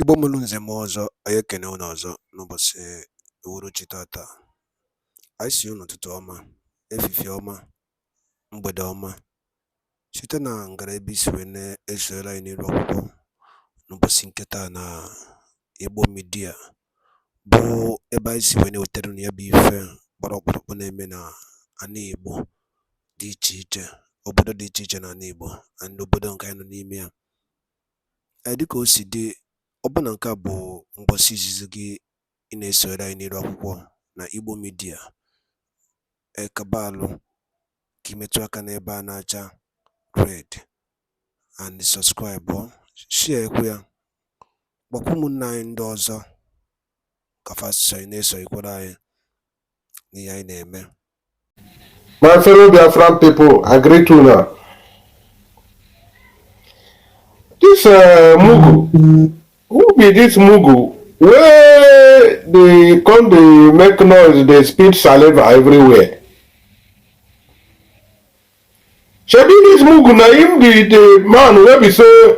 Igbo mụrụ nze m ọzọ, anyị ekene unu ọzọ n'ụbọchị uhuruchi tata. Anyị sị unu ụtụtụ ọma, efifie ọma, mgbede ọma, site na ngara ebe isi wee na-esoyere anyị n'iru akwụkwọ n'ụbọchị nke taa na Igbo midia, bụ ebe anyị si wee na-ewetara unu ya bụ ife gbara ọkpụrụkpụ na-eme na ana Igbo dị iche iche, obodo dị iche iche na ana Igbo na obodo nke anyị nọ n'ime ya. Dịka o si dị, ọbụna nke a bụ mgbọsị izizi gị ị na-esonyere anyị n'iru akwụkwọ na Igbo midia, ekabalụ ka imetụ aka n'ebe a na-acha red and subscribe, share ekwe ya, gbakwa ụmụnne anyị ndị ọzọ ka fasịsọ anyị na-esonyekwara anyị n'ihe anyị na-eme. My fellow Biafran people, I greet you now. This Mugu, who be this Mugu? Where they come, they make noise, they spit saliva everywhere. Shebi this Mugu, na him be the man where we say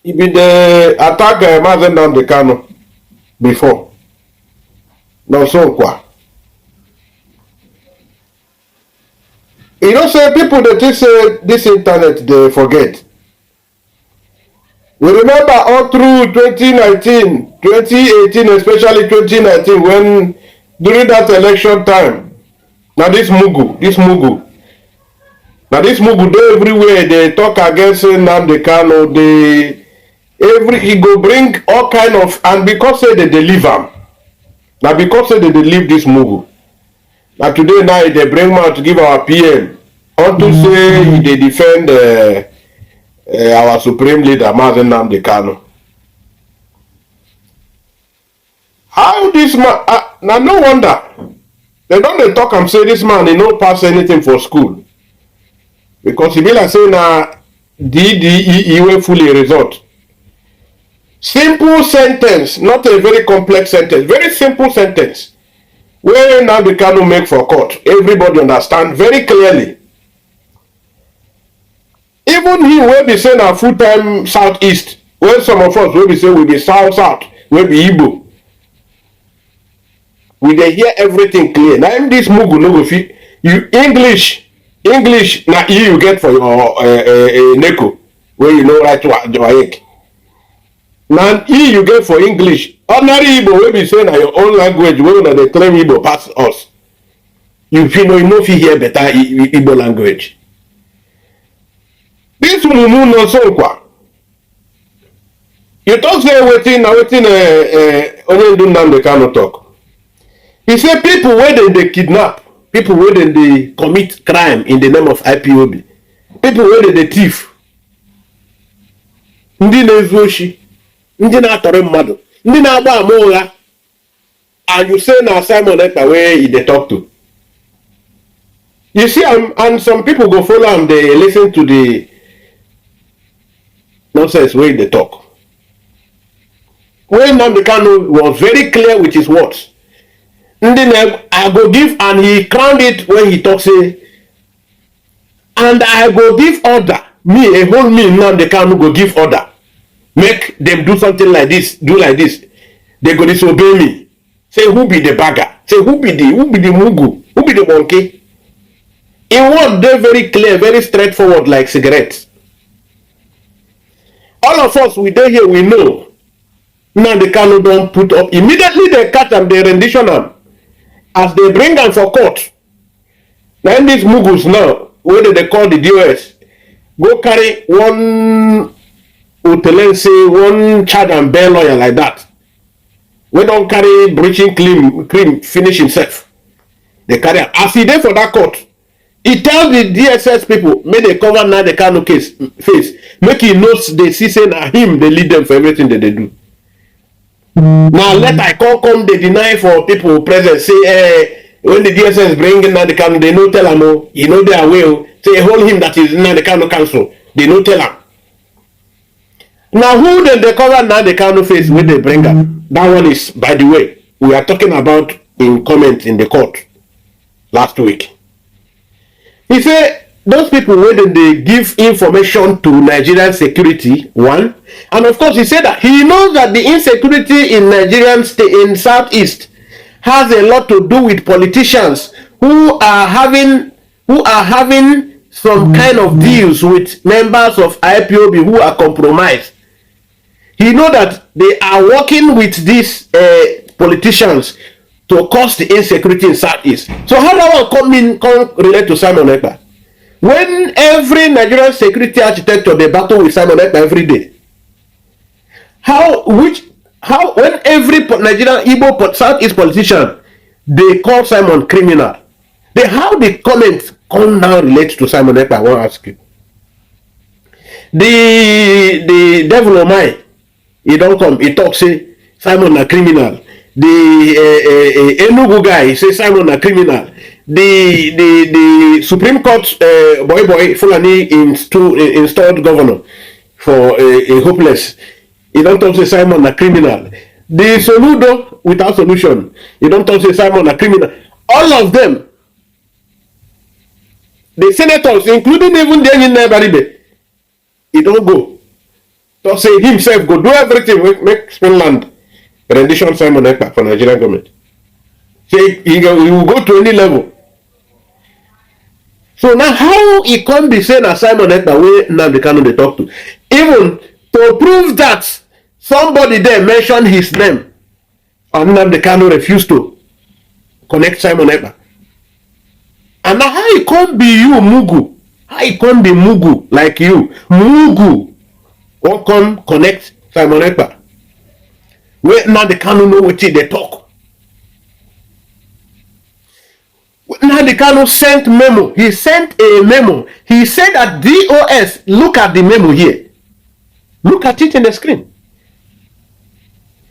he be the attack Mazen down the Kano before. No so kwa. You know, say people that think say this internet they forget. We remember all through 2019, 2018, especially 2019, when during that election time, now this Mugu, they everywhere, they talk against Nnamdi Kanu, he go bring all kind of, and because say they leave him, now because say they leave this Mugu. Now today night they bring him out to give our PM, unto say they defend our supreme leader, Mazen Nnamdi Kanu. How this man, now no wonder, they don't talk and say this man, he no pass anything for school. Because he be like say na DDE will fully result. Simple sentence, not a very complex sentence, very simple sentence. Where Nnamdi Kanu make for court, everybody understand very clearly. Even he will be saying a full-time southeast, when some of us will be saying we be south, will be Igbo. We dey hear everything clear. Now in this Mugu no go fit you English na you get for your NECO, where you know right to Joaek. Now you get for English. Ordinary Igbo will be saying na your own language, where una dey claim Igbo pass us. You feel you know fit hear better Igbo language. This mumu no so kwa. You talk say wetin Onyendu Nnamdi Kanu talk. He say people where they kidnap, people where they commit crime in the name of IPOB, people where they thief, ndị na-ezu oshi, ndị na-atọrọ mmadụ, ndị na-agba ama ụgha, and you say na Simon Ekpa where they talk to. You see, and some people go follow am, they listen to the nonsense where they talk. When Nnamdi Kanu was very clear with his words, I go give, and he crowned it when he talks, say, and I go give order, me, a whole me, Nnamdi Kanu go give order, make them do something like this, do like this. They go disobey me. Say, who be the bagger? Say, who be the Mugu? Who be the monkey? In what they very clear, very straightforward, like cigarettes. All of us, we dey here, we know. Now the Kanu don't put up. Immediately they catch them, they rendition them. As they bring them for court. Then these Mugus now, whether they call the DOS, go carry one Utelense, one charge and bail lawyer like that. We don't carry breaching cream finish himself. They carry him. As he there for that court, he tell the DSS people, may they cover now the Kanu case face. Make he knows they see say na him, they lead them for everything that they do. Now let I come they deny for people present, say when the DSS bring in the Kanu, they no tell him, oh, you know their way, say hold him that is in the Kanu council, they no tell him. Now who then they cover now the Kanu face when they bring up? That one is, by the way, we are talking about in comments in the court last week. He said those people when they give information to Nigerian security, one, and of course he said that he knows that the insecurity in Nigerian state in Southeast has a lot to do with politicians who are having some kind of deals with members of IPOB who are compromised. He knows that they are working with these politicians to cause the insecurity in Southeast. So how that one come relate to Simon Ekpa? When every Nigerian security architecture they battle with Simon Ekpa every day. When every Nigerian Igbo Southeast politician they call Simon criminal, how the comments come now relate to Simon Ekpa? I want to ask you. The devil of mine, he don't come, he talk say Simon a criminal. The Enugu guy say Simon a criminal. The Supreme Court boy Fulani installed governor for a hopeless. He don't talk say Simon a criminal. The Soludo without solution, he don't talk say Simon a criminal. All of them, the senators, including even the Baribe, he don't go. Don't say himself go do everything, make Spinland rendition Simon Ekpa for Nigerian government. Say he will go to any level. So now how he can't be saying as Simon Ekpa where Nnamdi Kanu they talk to? Even to prove that somebody there mentioned his name and Nnamdi Kanu refused to connect Simon Ekpa. And now how it can't be you, Mugu? How it can't be Mugu like you? Mugu won't come connect Simon Ekpa. Where now the Kanu know what they talk. Now the Kanu sent memo. He sent a memo. He said that DOS, look at the memo here. Look at it in the screen.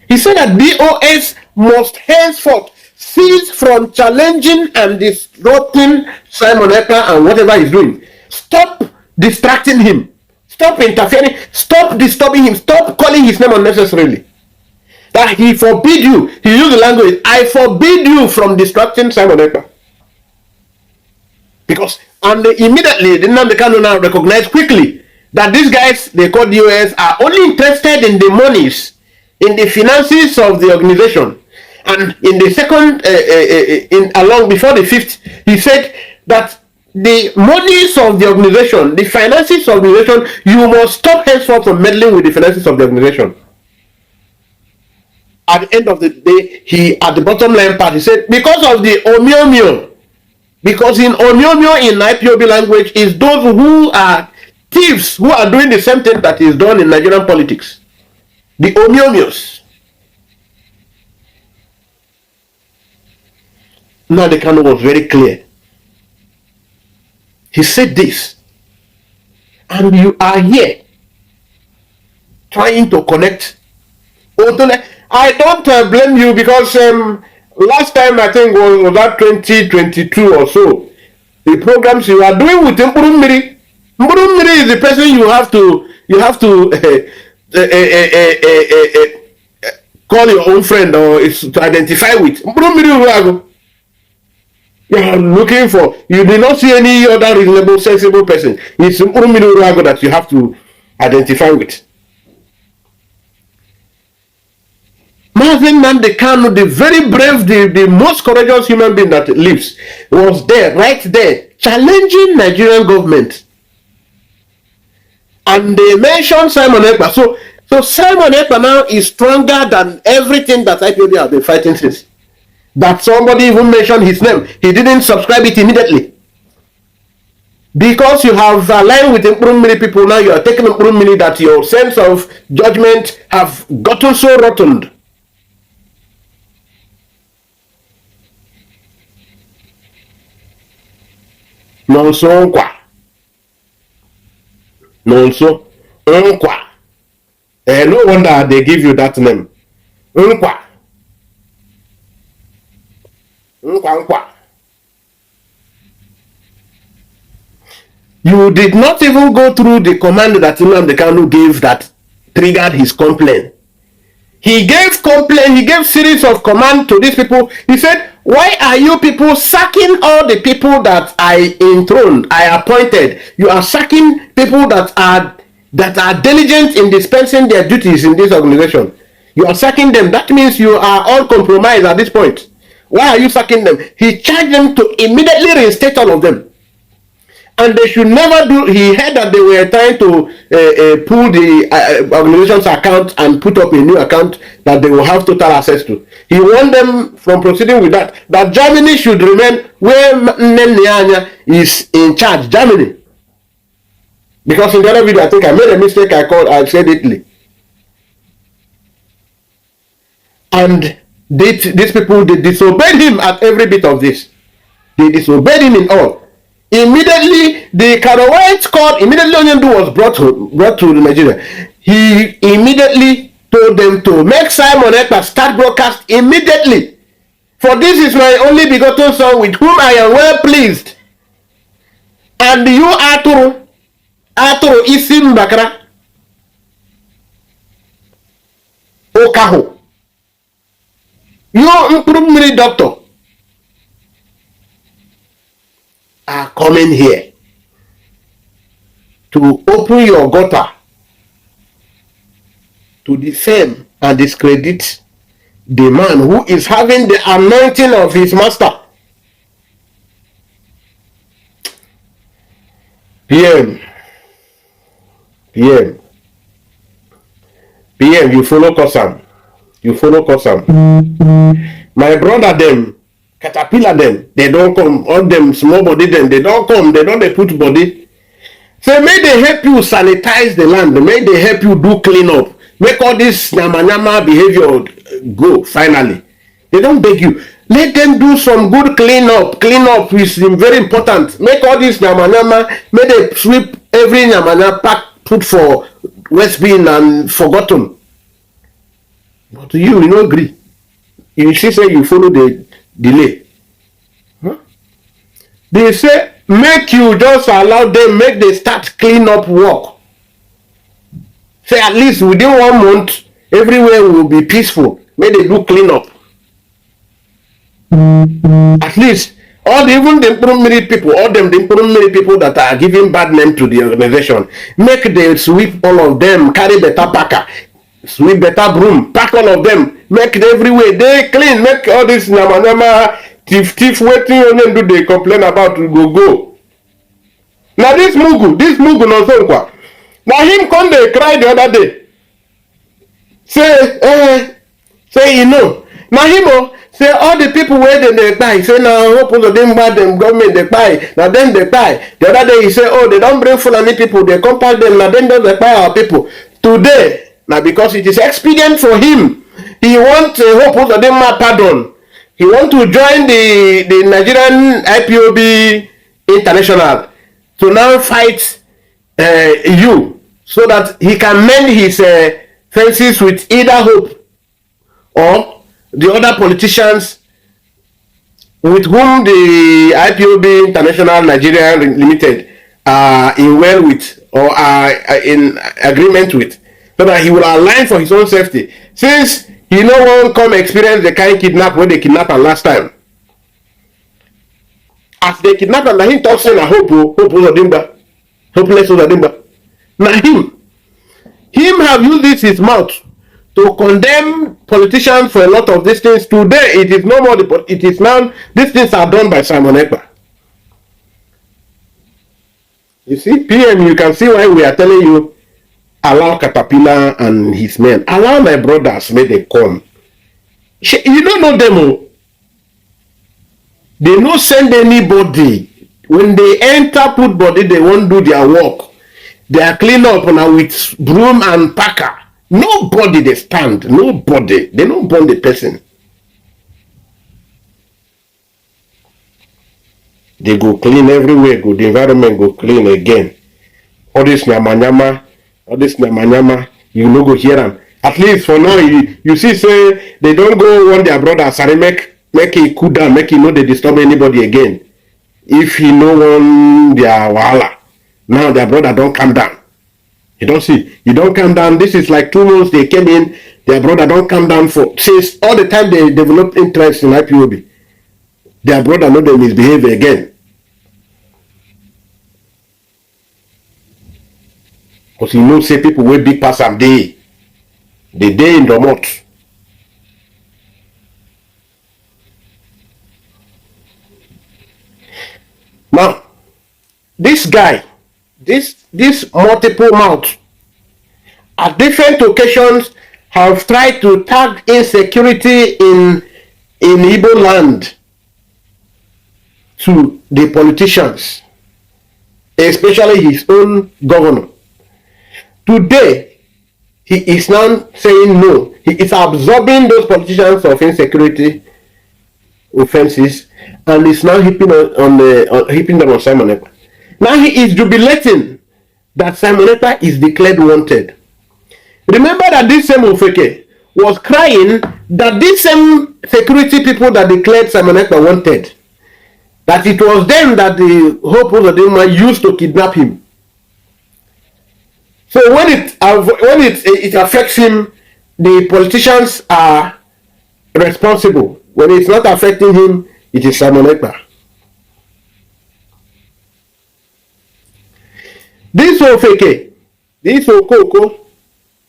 He said that DOS must henceforth cease from challenging and disrupting Simon Ekpa and whatever he's doing. Stop distracting him. Stop interfering. Stop disturbing him. Stop calling his name unnecessarily. That he forbid you. He used the language, I forbid you from distracting Simon Ekpa. Because, and immediately, the Nnamdi Kanu now recognized quickly that these guys, they call DOS, are only interested in the monies, in the finances of the organization. And in the second, along before the fifth, he said that the monies of the organization, the finances of the organization, you must stop henceforth from meddling with the finances of the organization. At the end of the day, he, at the bottom line part, he said, because of the Omiomio, because in Omiomio in IPOB language is those who are thieves, who are doing the same thing that is done in Nigerian politics. The Omiomios. Now the Kanu was very clear. He said this, and you are here trying to connect. I don't blame you because last time I think was that 2022 or so. The programs you are doing with Mburumiri. Mburumiri is the person you have to call your own friend or is to identify with. Mburumiri you are looking for. You did not see any other reasonable, sensible person. It's Mburumiri that you have to identify with. Marvin Nnamdi Kanu, the very brave, the most courageous human being that lives, was there, right there, challenging Nigerian government. And they mentioned Simon Ekpa. So Simon Ekpa now is stronger than everything that IPOB have been fighting since. That somebody even mentioned his name. He didn't subscribe it immediately. Because you have aligned with Mburumiri people, now you are taking Mburumiri that your sense of judgment have gotten so rotten. Nonso nkwa. Nonso nkwa. No wonder they give you that name. Nkwa. Nkwa. You did not even go through the command that Nnamdi Kanu gave that triggered his complaint. He gave complaint, he gave series of command to these people. He said, why are you people sacking all the people that I enthroned, I appointed? You are sacking people that are diligent in dispensing their duties in this organization. You are sacking them. That means you are all compromised at this point. Why are you sacking them? He charged them to immediately reinstate all of them. And they should never do. He heard that they were trying to pull the organization's account and put up a new account that they will have total access to. He warned them from proceeding with that. That Germany should remain where Nenya is in charge. Germany. Because in the other video, I think I made a mistake. I said Italy. And these people, they disobeyed him at every bit of this. They disobeyed him in all. Immediately, the Karawite court, immediately Onyendu was brought to Nigeria. He immediately told them to make Simon Ekpa start broadcast immediately. For this is my only begotten son with whom I am well pleased. And you Aturu Isim Bakra Okaho. You Mprumiri doctor are coming here to open your gutter to defame and discredit the man who is having the anointing of his master. PM, you follow Kosam. You follow Kosam. My brother them, caterpillar them, they don't come. All them small body them, they don't come. They don't put body. So may they help you sanitize the land. May they help you do clean up. Make all this nyama behavior go finally. They don't beg you. Let them do some good clean up. Clean up is very important. Make all this nyama. May they sweep every nyama pack put for West Bean and forgotten. But you no agree. You see, say you follow the delay. Huh? They say make you just allow them, make they start clean up work. Say at least within 1 month, everywhere will be peaceful. May they do clean up. At least even the prominent people, all them the prominent people that are giving bad name to the organization, make they sweep all of them, carry better packer. Sweep better broom, pack all of them, make it everywhere, they clean, make all this nama thief waiting on them do they complain about to go. Now this mugu no so kwa. Now him come they cry the other day. Say you know. Now him say all the people where they buy. Say now hope of them bad them government they buy. Now then they buy. The other day he say they don't bring Fulani people, they compact them, now then they buy our people. Today now, because it is expedient for him, he wants hope of them pardon. He wants to join the Nigerian IPOB International to now fight you, so that he can mend his fences with either Hope or the other politicians with whom the IPOB International Nigeria Limited are in well with or are in agreement with. So that he will align for his own safety. Since he no one come experience the kind kidnap when they kidnapped him last time. As they kidnapped him, he talks saying hopeless Odimba. Now him have used his mouth to condemn politicians for a lot of these things. Today it is no more it is now these things are done by Simon Ekpa. You see, PM, you can see why we are telling you. Allow Caterpillar and his men. Allow my brothers, may they come. You don't know them. They don't send anybody. When they enter put body, they won't do their work. They are clean up now with broom and packer. Nobody they stand. Nobody. They don't burn the person. They go clean everywhere. Go the environment go clean again. All this nyama. All this nyama, you no go hear them. At least for now, you see, say they don't go want their brother sorry make it cool down, make it know they disturb anybody again. If he no want their wahala, now their brother don't calm down. You don't see, you don't calm down. This is like 2 months they came in, Their brother don't come down for since all the time they develop interest in IPOB. Their brother know they misbehave again. Because you know say people will big pass am day. The day in the month. Now, this guy, this multiple mouth, at different occasions have tried to tag insecurity in Igbo land to the politicians, especially his own governor. Today, he is now saying no. He is absorbing those politicians of insecurity offenses and is now heaping them on Simon Ekpa. Now he is jubilating that Simon Ekpa is declared wanted. Remember that this same Ofeke was crying that these same security people that declared Simon Ekpa wanted, that it was them that the Hope Uzodinma used to kidnap him. So when it affects him, the politicians are responsible. When it's not affecting him, it is Simon Ekpa. This Ofeke, this Okoko,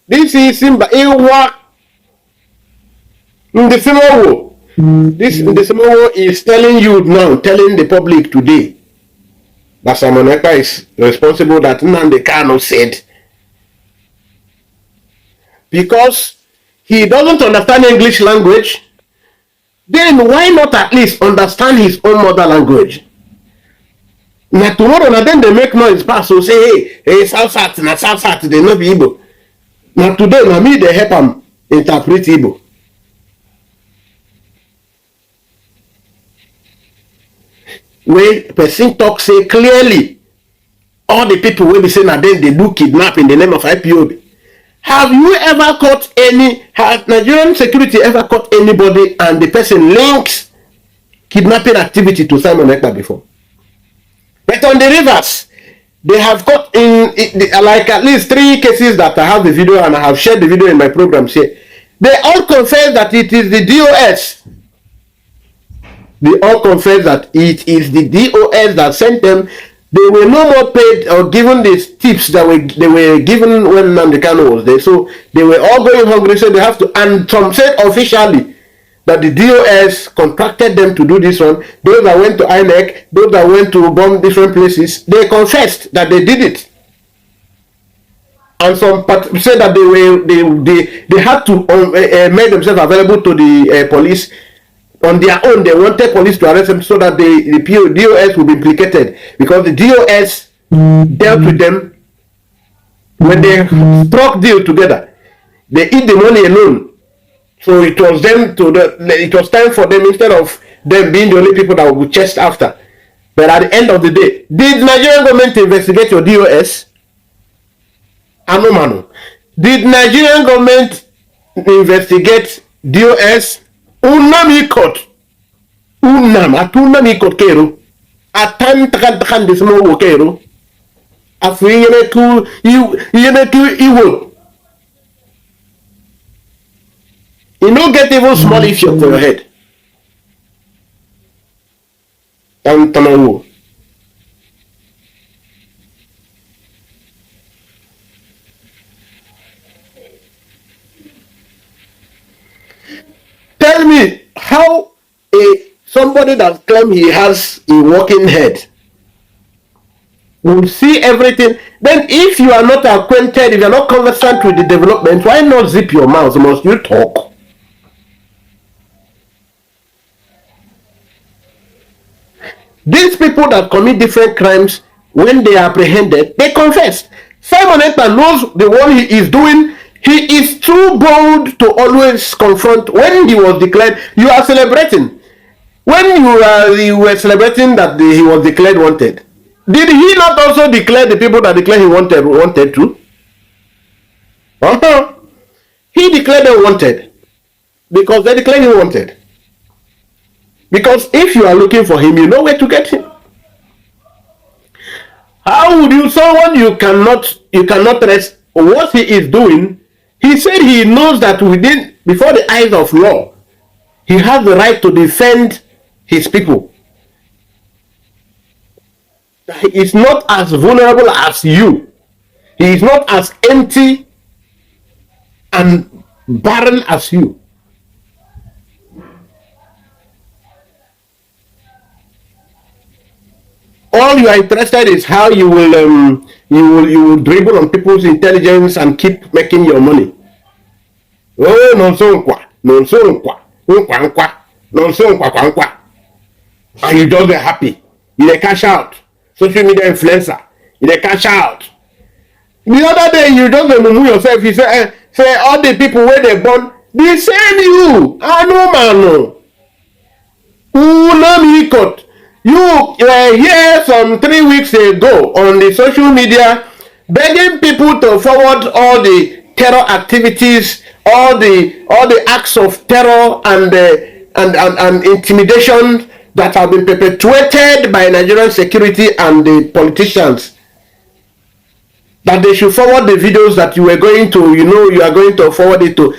this is Simba Ewa Ndesimawo. This Ndesimawo is telling you now, telling the public today that Simon Ekpa is responsible, that Nnamdi Kanu said, because he doesn't understand English language. Then why not at least understand his own mother language? Now tomorrow, now then they make noise pass, so say, hey, South South, they not be Igbo. Now today, now me they help them interpret Igbo. When person talk say clearly, all the people will be saying that then they do kidnap in the name of IPOB. Have you ever caught has Nigerian security ever caught anybody and the person links kidnapping activity to Simon Ekpa before? But on the reverse, they have caught in like at least 3 cases that I have the video and I have shared the video in my programs here. They all confess that it is the DOS. They all confess that it is the DOS that sent them. They were no more paid or given these tips that they were given when Nnamdi Kanu was there. So they were all going hungry, so they have to, and some said officially that the DOS contracted them to do this one. Those that went to INEC, those that went to bomb different places, they confessed that they did it. And some said that they had to make themselves available to the police. On their own, they wanted police to arrest them so that the DOS would be implicated, because the DOS dealt with them when they struck deal together. They eat the money alone. So it was it was time for them, instead of them being the only people that would chase after. But at the end of the day, did Nigerian government investigate your DOS? Anomano. Did Nigerian government investigate DOS? Unami court. Atunami court kero. Atan takan de small kero. Afu yene ku iwo. You don't get even small issue for your head. Tanawo. Tell me how somebody that claims he has a working head will see everything. Then if you are not acquainted, if you are not conversant with the development, why not zip your mouth? Must you talk? These people that commit different crimes, when they are apprehended, they confess. Simon Ekpa knows the one he is doing. He is too bold to always confront. When he was declared, you are celebrating. When you were celebrating that he was declared wanted, did he not also declare the people that declared he wanted to? He declared them wanted because they declared he wanted. Because if you are looking for him, you know where to get him. How would you, someone you cannot trace what he is doing, He said he knows that before the eyes of law, he has the right to defend his people. He is not as vulnerable as you. He is not as empty and barren as you. All you are interested is how you will dribble on people's intelligence and keep making your money. Oh, and you just get happy. You cash out. Social media influencer. You cash out. The other day you just move yourself. You say all the people where they born the same you. I know man. You were here some 3 weeks ago on the social media begging people to forward all the terror activities, all the acts of terror and intimidation that have been perpetuated by Nigerian security and the politicians. That they should forward the videos that you were going to, you are going to forward it to.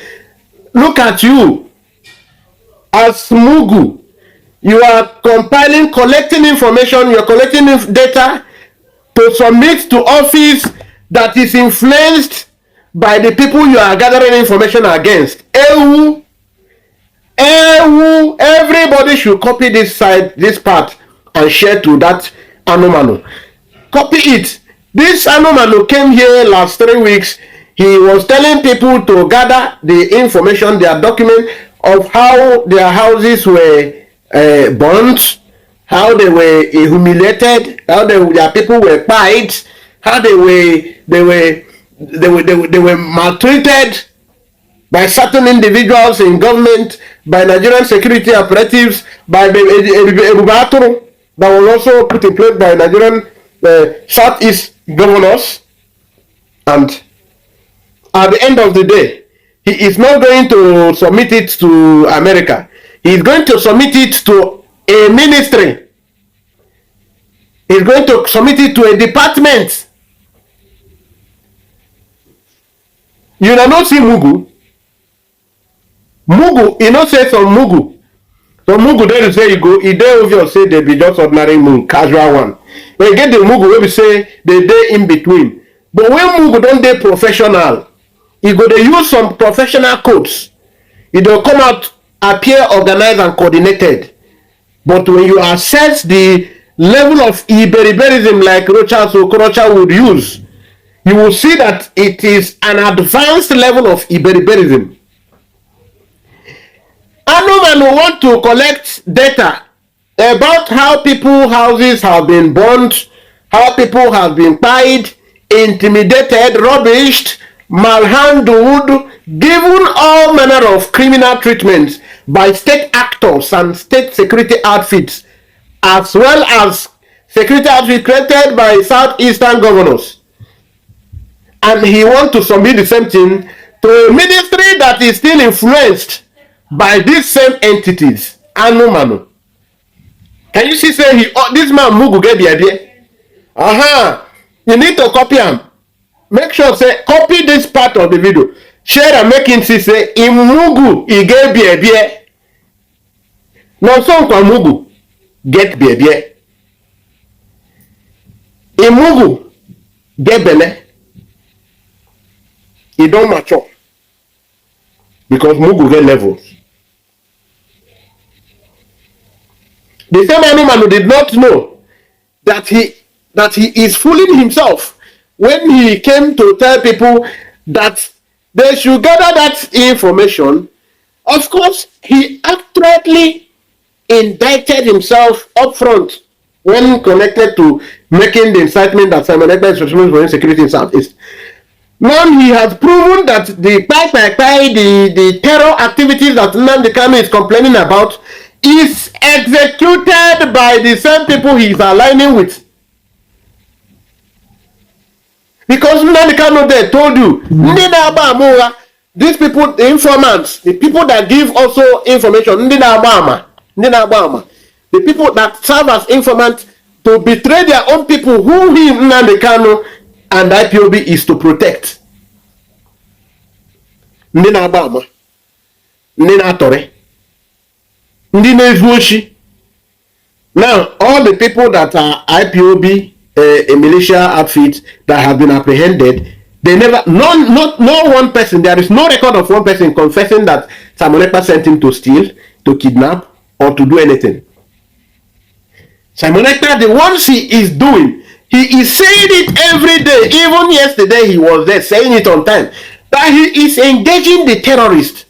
Look at you as Mugu. You are collecting information, you are collecting data to submit to office that is influenced by the people you are gathering information against. Everybody should copy this part and share to that Anomano. Copy it. This Anomano came here last 3 weeks. He was telling people to gather the information, their document of how their houses were burnt, how they were humiliated, how their people were pied, how they were maltreated by certain individuals in government, by Nigerian security operatives, by Ebubatoro, that was also put in place by Nigerian Southeast governors. And at the end of the day, he is not going to submit it to America. He is going to submit it to a ministry. He is going to submit it to a department. You do not see Mugu. Mugu, you know say some Mugu. Some Mugu there you say you go, it dey obvious say they be just ordinary Mugu, casual one. But you get the Mugu where we say they dey in between. But when Mugu don't dey professional, you go to use some professional codes. It will come out, appear organized and coordinated. But when you assess the level of iberiberism like Okorocha would use, you will see that it is an advanced level of iberiberism. Anomano want to collect data about how people's houses have been burnt, how people have been pied, intimidated, rubbished, malhandled, given all manner of criminal treatments by state actors and state security outfits, as well as security outfits created by southeastern governors. And he wants to submit the same thing to a ministry that is still influenced by these same entities. Anomano. Can you see say this man Mugu get the idea? You need to copy him. Make sure say copy this part of the video. Share and make him see say in Mugu he get the no so kwa Mugu get the in Mugu get bele. He don't mature because Mugu get levels. The same Anomano did not know that he is fooling himself when he came to tell people that they should gather that information. Of course, he accurately indicted himself up front when connected to making the incitement that Simon Ekpa is responsible for insecurity in Southeast. Now he has proven that the terror activities that Nnamdi Kanu is complaining about is executed by the same people he is aligning with. Because Nnamdi Kanu there told you, these people, the informants, the people that give also information, the people that serve as informants to betray their own people who him, Nnamdi Kanu, and IPOB is to protect. ndị na-agba ama, ndị na-atọrị, ndị na-ezu oshi. Now, all the people that are IPOB, a militia outfit that have been apprehended, they never, no one person, there is no record of one person confessing that Simon Ekpa sent him to steal, to kidnap, or to do anything. Simon Ekpa, the ones he is doing, he is saying it every day. Even yesterday, he was there saying it on time, that he is engaging the terrorists.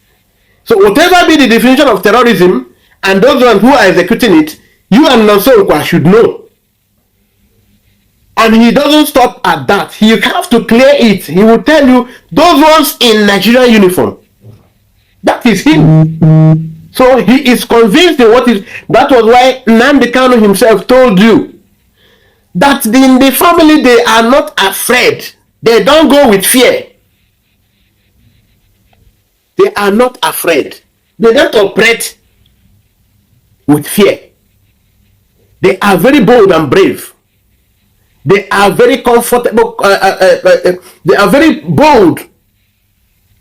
So whatever be the definition of terrorism, and those ones who are executing it, you and Nansokwa should know. And he doesn't stop at that. He have to clear it. He will tell you, those ones in Nigerian uniform. That is him. So he is convinced in what is. That was why Nnamdi Kanu himself told you that in the family they are not afraid. They don't go with fear. They are not afraid. They don't operate with fear. They are very bold and brave. They are very comfortable. They are very bold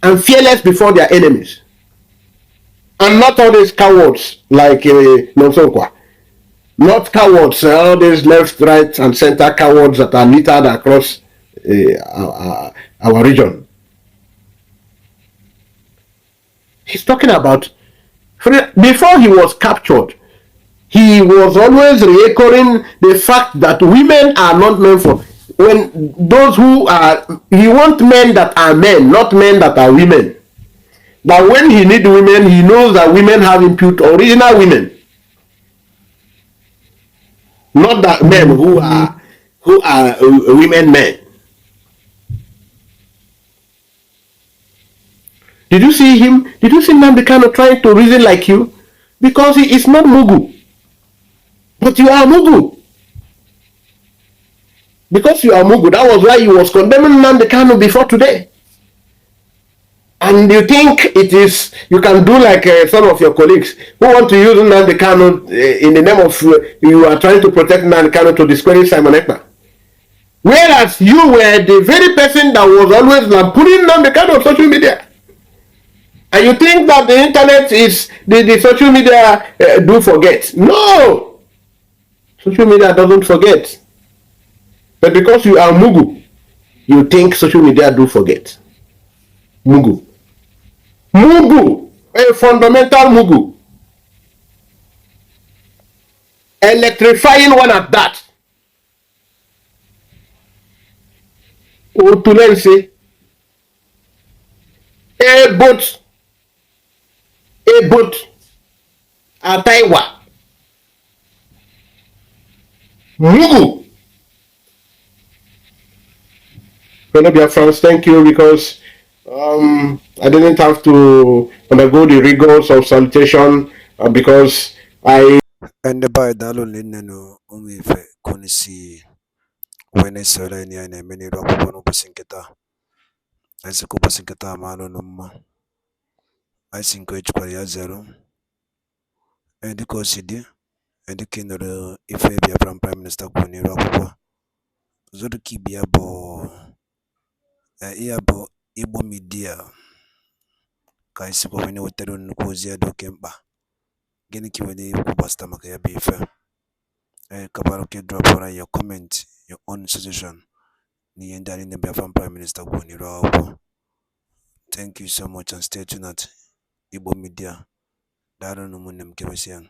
and fearless before their enemies. And not all these cowards like Nonsokwa. Not cowards, all these left, right, and center cowards that are littered across our region. He's talking about, before he was captured, he was always reoccurring the fact that women are not meant for, when those who are, he wants men that are men, not men that are women. That when he needs women, he knows that women have impute original women. Not that men who are women men. Did you see him? Did you see Nnamdi Kanu trying to reason like you? Because he is not Mugu. But you are Mugu. Because you are Mugu. That was why he was condemning Nnamdi Kanu before today. And you think it is, you can do like some of your colleagues who want to use Nnamdi Kanu in the name of, you are trying to protect Nnamdi Kanu to discredit Simon Ekpa. Whereas you were the very person that was always putting Nnamdi Kanu on social media. And you think that the internet is, the social media do forget. No! Social media doesn't forget. But because you are Mugu, you think social media do forget. Mugu. Mugu! A fundamental Mugu. Electrifying one at that. Otulense. A boat. Ataiwa. Mugu. Fellow BIAFRANs, thank you, because I didn't have to undergo the rigors of salutation because I. And the by Dalon Linno, only if Konisi, when I saw any and many rock one Basinketa. I say Basinketa Malonuma. I think which Korea zero. And the Cosidi, and the Kindle, if I be from Prime Minister Kuni Rockwa. Zoduki Biabo, Iabo, Ibo Media. Kaisiko when you tell Nkozia do Kemba. Geniki when you Basta Makaya be fair. Kabaroke drop for your comment, your own suggestion. Ni and in the Biafran Prime Minister Kuni Rockwa. Thank you so much and stay tuned at Ibo Media. Daron Munem Kemesian.